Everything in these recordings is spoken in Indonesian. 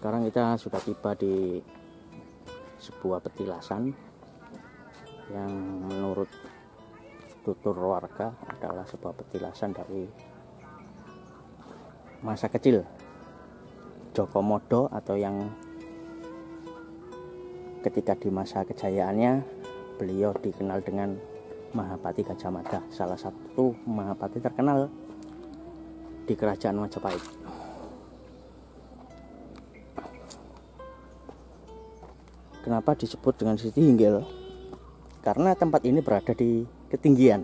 Sekarang kita sudah tiba di sebuah petilasan yang menurut tutur warga adalah sebuah petilasan dari masa kecil Joko Modo, atau yang ketika di masa kejayaannya beliau dikenal dengan Mahapati Gajah Mada, salah satu Mahapati terkenal di kerajaan Majapahit. Kenapa disebut dengan Siti Hinggil? Karena tempat ini berada di ketinggian.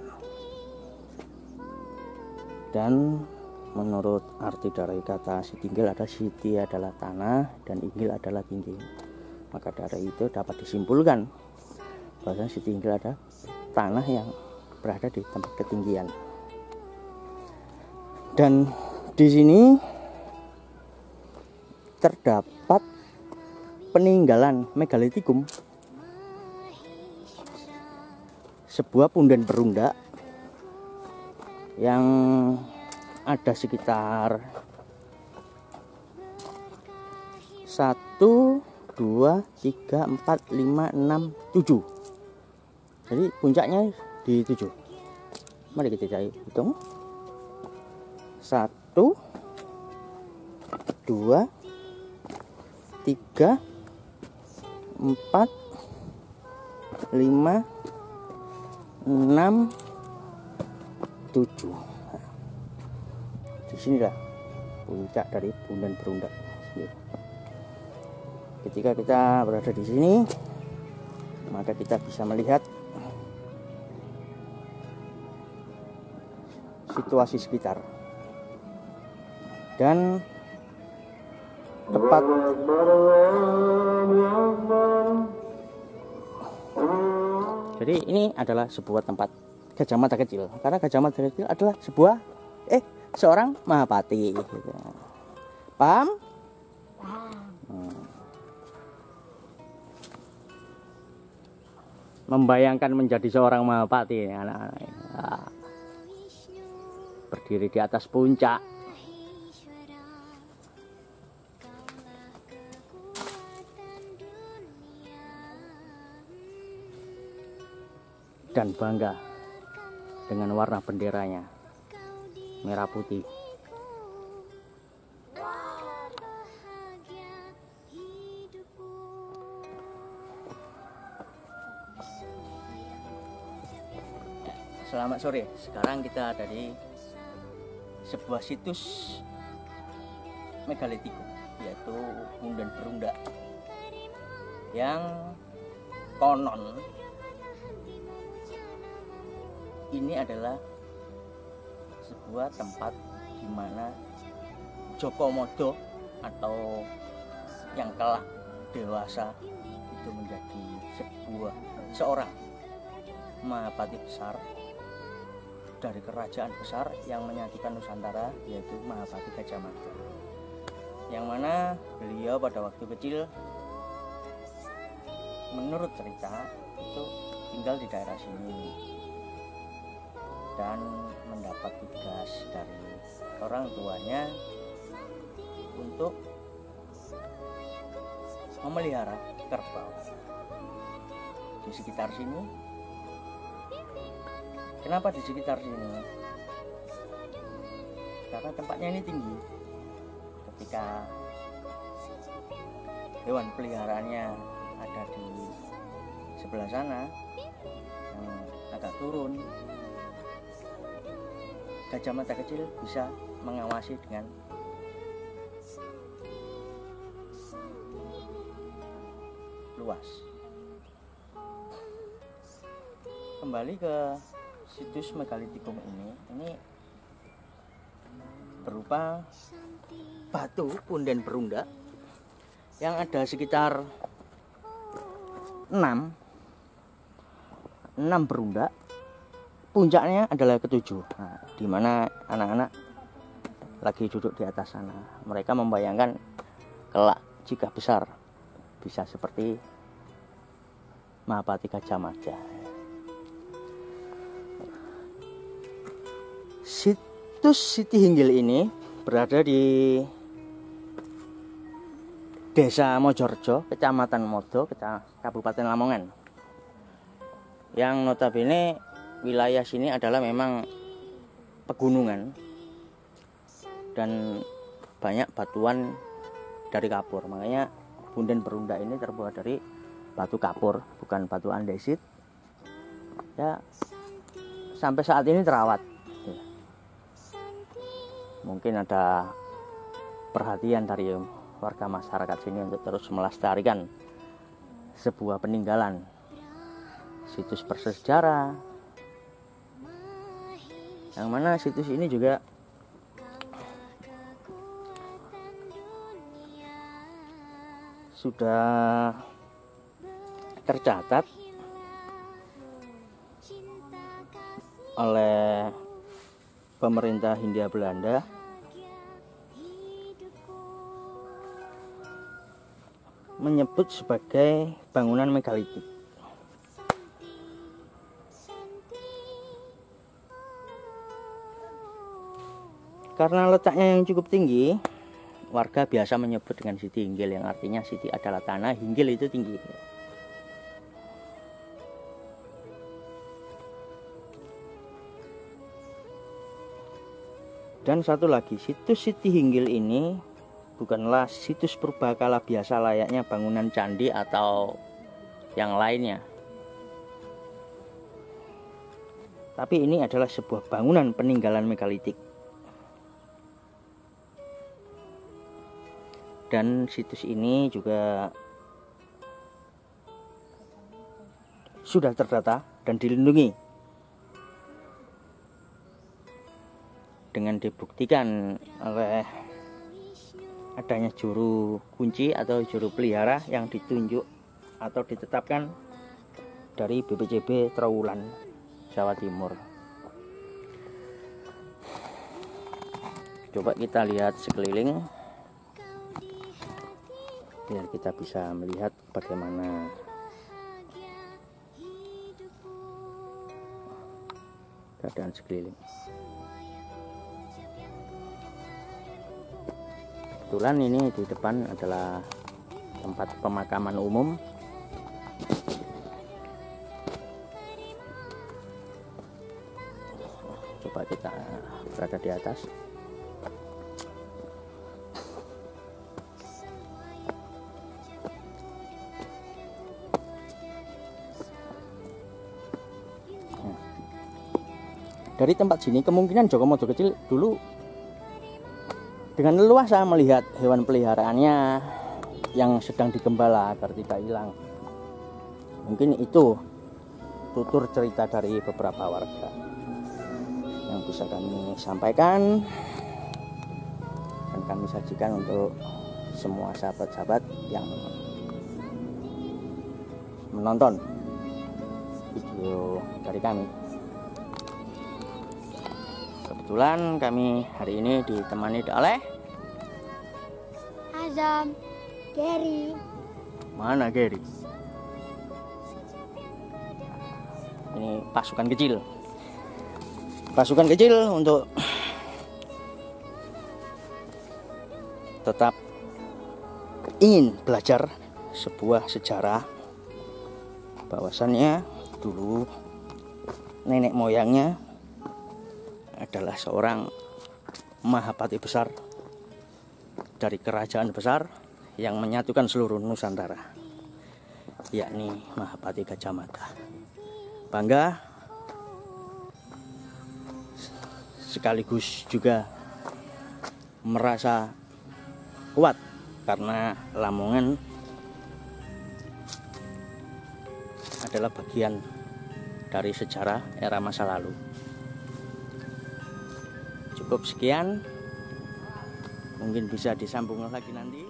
Dan menurut arti dari kata Siti Hinggil ada Siti adalah tanah dan Hinggil adalah tinggi. Maka dari itu dapat disimpulkan bahwa Siti Hinggil ada tanah yang berada di tempat ketinggian. Dan di sini terdapat peninggalan megalitikum, sebuah punden berundak yang ada sekitar 1, 2, 3, 4, 5, 6, 7. Jadi puncaknya di 7. Mari kita hitung. 1, 2, 3, 4, 5, 6, 7. Di sinilah puncak dari punden berundak. Ketika kita berada di sini, maka kita bisa melihat situasi sekitar dan tepat jadi ini adalah sebuah tempat Gajah Mada kecil, karena Gajah Mada kecil adalah seorang Mahapati gitu. Paham? Membayangkan menjadi seorang Mahapati anak-anak ini. Berdiri di atas puncak dan bangga dengan warna benderanya merah putih. Selamat sore. Sekarang kita ada di sebuah situs megalitikum, yaitu punden berundak, yang konon ini adalah sebuah tempat di mana Joko Modo atau yang kelak dewasa itu menjadi seorang Mahapati besar dari kerajaan besar yang menyatukan Nusantara, yaitu Mahapati Gajah Mada, yang mana beliau pada waktu kecil menurut cerita itu tinggal di daerah sini dan mendapat tugas dari orang tuanya untuk memelihara kerbau di sekitar sini. Kenapa di sekitar sini? Karena tempatnya ini tinggi. Ketika hewan peliharaannya ada di sebelah sana yang agak turun, Gajah Mada kecil bisa mengawasi dengan luas. Kembali ke situs megalitikum ini berupa batu punden berundak yang ada sekitar 6 berundak. Puncaknya adalah ke-7. Nah, di mana anak-anak lagi duduk di atas sana. Mereka membayangkan kelak jika besar bisa seperti Mahapati Gajah Mada. Situs Siti Hinggil ini berada di Desa Mojorejo, Kecamatan Modo, Kabupaten Lamongan. Yang notabene wilayah sini adalah memang pegunungan dan banyak batuan dari kapur. Makanya punden Berunda ini terbuat dari batu kapur, bukan batu andesit. Ya, sampai saat ini terawat. Ya. Mungkin ada perhatian dari warga masyarakat sini untuk terus melestarikan sebuah peninggalan situs bersejarah, yang mana situs ini juga sudah tercatat oleh pemerintah Hindia Belanda menyebut sebagai bangunan megalitik. Karena letaknya yang cukup tinggi, warga biasa menyebut dengan Siti Hinggil, yang artinya Siti adalah tanah, Hinggil itu tinggi. Dan satu lagi, situs Siti Hinggil ini bukanlah situs purbakala biasa layaknya bangunan candi atau yang lainnya. Tapi ini adalah sebuah bangunan peninggalan megalitik. Dan situs ini juga sudah terdata dan dilindungi dengan dibuktikan oleh adanya juru kunci atau juru pelihara yang ditunjuk atau ditetapkan dari BPCB Trowulan, Jawa Timur. Coba kita lihat sekeliling biar kita bisa melihat bagaimana keadaan sekeliling. Kebetulan ini di depan adalah tempat pemakaman umum. Coba kita berada di atas. Dari tempat sini kemungkinan Joko Modo kecil dulu dengan leluasa melihat hewan peliharaannya yang sedang digembala agar tidak hilang. Mungkin itu tutur cerita dari beberapa warga yang bisa kami sampaikan dan kami sajikan untuk semua sahabat-sahabat yang menonton video dari kami. Kebetulan kami hari ini ditemani oleh Azam, Gary. Mana Gary? Ini pasukan kecil. Pasukan kecil untuk tetap ingin belajar sebuah sejarah bahwasannya dulu nenek moyangnya adalah seorang Mahapati besar dari kerajaan besar yang menyatukan seluruh Nusantara, yakni Mahapati Gajah Mada. Bangga sekaligus juga merasa kuat karena Lamongan adalah bagian dari sejarah era masa lalu. Cukup sekian, mungkin bisa disambung lagi nanti.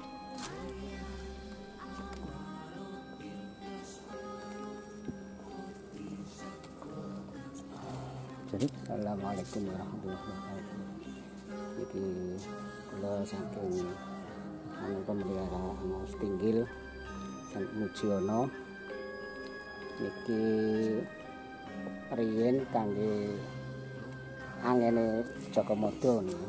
Jadi, Assalamualaikum warahmatullahi wabarakatuh. Jadi kalau saking anu pemelihara anu Stinggil Sang Mujiono niki riyen kangge angene Joko Modo niku.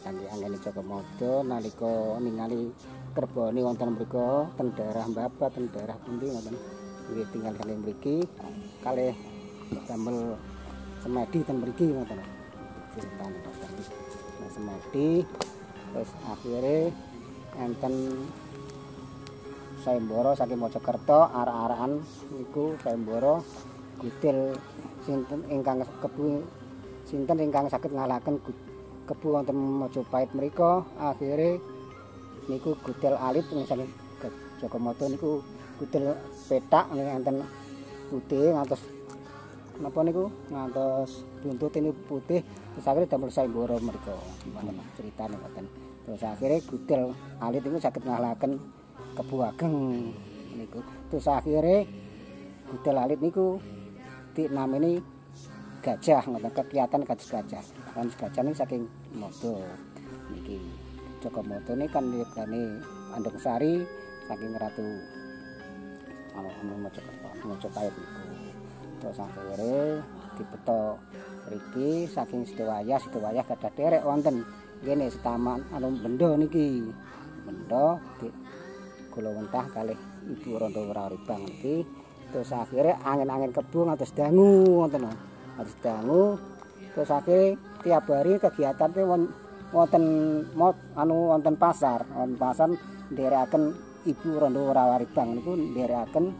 Kanthi anggene Jogomodo nalika ningali kerbone wonten mriku ten daerah Mbaba, ten daerah pundi ngoten. Nggih tinggal kalih mriki kalih damel semedi ten mriki ngoten. Ceritane ngoten. Nah, semedi terus akhire enten sayembara saking Mojokerto arek-arekan niku sayembara gudel sinten ingkang kebu sinten ingkang saged ngalahaken kebu wonten Mojopahit mriku akhire niku gudel alit saking Jogomodo niku gudel petak enten putih ngantos napa niku ngantos buntut ini putih terus akhire damel sayembara mriku ngoten critane ngoten. Terus akhire gudel alit niku saged ngalahaken kebu ageng niku. Terus akhire gudel alit niku dinameni gajah ngoten kegiatan kados gajah. Lan gajah niki saking Modo niki Jogomodo niki kan yogane Andung Sari saking Ratu Mojopahit niku. Terus akhire dibeto mriki saking Sidowayah gadah derek wonten ngene setaman benda niki. Benda kula wentah kalih Ibu Rondo Wararibang niki. Terus akhirnya angin-angin kebu ngantos dangu wonten. Ngantos dangu. Terus akhirnya tiap hari kegiatan teh wonten wonten pasar. Wonten pasar nderekaken Ibu Rondo Wararibang niku nderekaken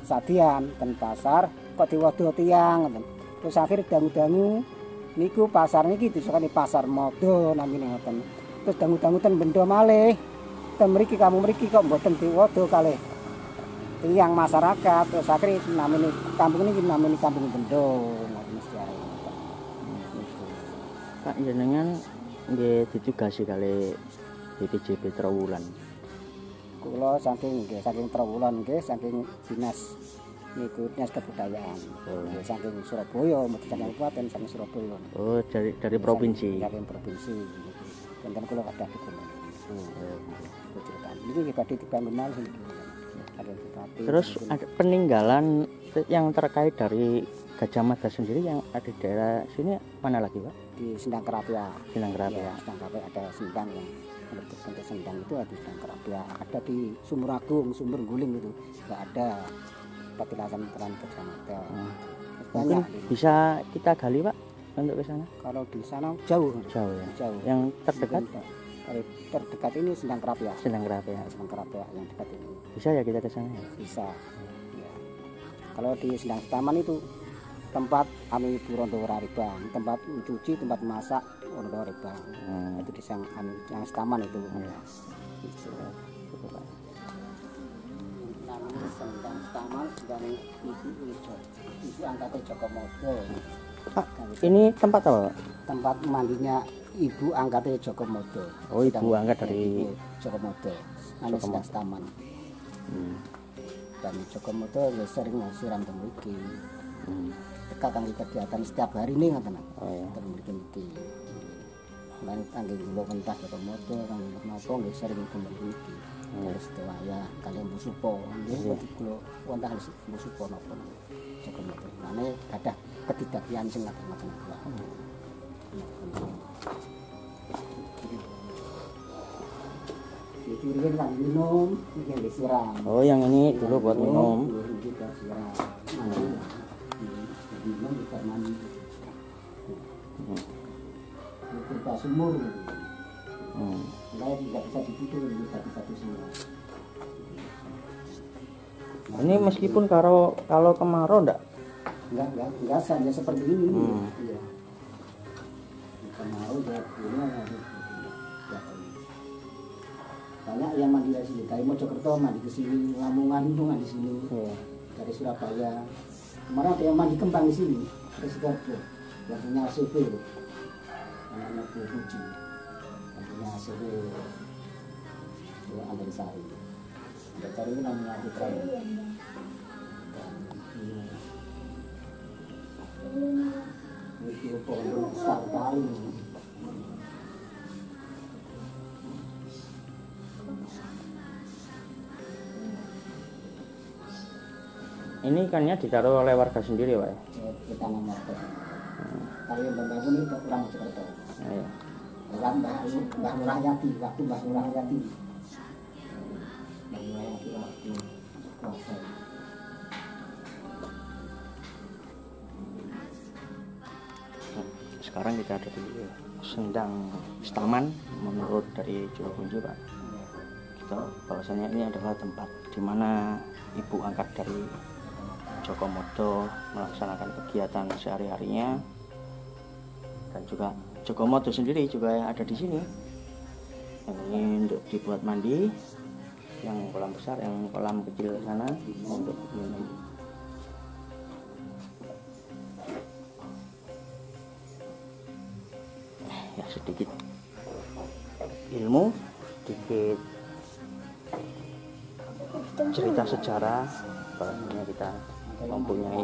sadian ten pasar kok diwodo tiyang ngoten. Terus akhirnya dangu-dangu niku pasar niki disukani pasar Modo namine ngoten. Terus dangu-dangu ten benda malih. Ten mriki kamu mriki kok mboten diwodo kalih tiyang masyarakat. Terus akhirnya namine kampung niki namine Kampung Bendo ngoten sejarah. Pak jenengan nggih ditugasi kali BPJB Trowulan. Kula saking Trowulan nggih saking dinas niku dinas kebudayaan. Nggih saking Surabaya, mboten saking kabupaten saking Surabaya. Oh, dari provinsi. Dari provinsi. Wonten kula kadah dipun. Ini badhe dibangun malih niki. Terus ada peninggalan yang terkait dari Gajah Mada sendiri yang ada di daerah sini mana lagi, Pak? Di Sendang Kerapia. Sendang Kerapia. Ya, Sendang Kerapia ada sendang yang bentuk sendang itu ada di Sendang Kerapia. Ada di Sumur Agung, Sumur Guling itu juga ada petilasan peran Gajah Mada. Mungkin bisa kita gali, Pak, untuk ke sana? Kalau di sana jauh. Jauh ya. Jauh. Yang terdekat? Terdekat ini Sendang Kerapia. Sendang Kerapia. Sendang Kerapia yang dekat ini. Bisa ya kita ke sana ya? Bisa. Ya. Kalau di Sendang Taman itu tempat Ibu Rondo Wararibang, tempat mencuci, tempat masak Rondo Wararibang. Itu di yang Taman itu. Ya. Itu. Namanya Sendang Taman dan Ibu angkatnya Jogomodo. Pak, ini tempat apa, Pak? Tempat mandinya Ibu angkatnya Jogomodo. Oh, Ibu angkat dari Jogomodo. Namanya Sendang Taman. Dan Jogomodo ya sering siram temriki. Teka kangge kegiatan setiap hari nih ngoten. Oh ya. Temriki niki. Lan kangge kula pentah Jogomodo kangge napa nggih sering temriki niki. Terus Sidowayah kaliyan Bu Supo nggih kula wonten Bu Supo napa Jogomodo. Mane gadah kedidakyan sing ngaten-ngaten kula. Iki riyen kan minum, iki disiram. Oh, yang ini dulu buat minum. Iki disiram. Minum juga mandi. Itu sumur. Lain tidak bisa ditutup bisa semua. Ini meskipun kalau kemarau enggak saja seperti ini. Iya. Kemarau ya banyak yang mandi dari sini. Dari Mojokerto mandi ke sini, Lamongan itu mandi di sini. Dari Surabaya. Kemarin ada yang mandi Kembang di sini. Ke Sidoarjo. Yang punya CV. Anaknya Bu Puji. Yang punya CV. Itu Andung Sari. Andung Sari itu namanya Putra. Itu pondok besar kali. Ini ikannya ditaruh oleh warga sendiri, Pak? Kita nomor. Kalau yang bangun itu kurang Mojokerto. Iya. Mbah Murah Yati, waktu Mbah Murah Yati. Mbah Murah Yati waktu kuasa. Sekarang kita ada di Sendang Staman, menurut dari Juru Kunci Pak. Kita bahwasanya ini adalah tempat di mana ibu angkat dari Joko Modo melaksanakan kegiatan sehari-harinya, dan juga Joko Modo sendiri juga ada di sini. Yang ini untuk dibuat mandi, yang kolam besar, yang kolam kecil sana untuk minum. Ya, sedikit ilmu, sedikit cerita sejarah bahwasanya kita mempunyai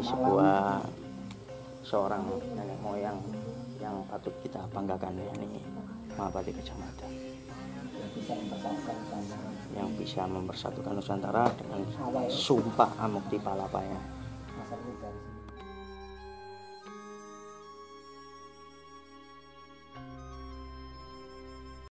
seorang nenek moyang yang patut kita banggakan, yakni Mahapati Gajah Mada, yang bisa mempersatukan Nusantara dengan sumpah Amukti Palapaya.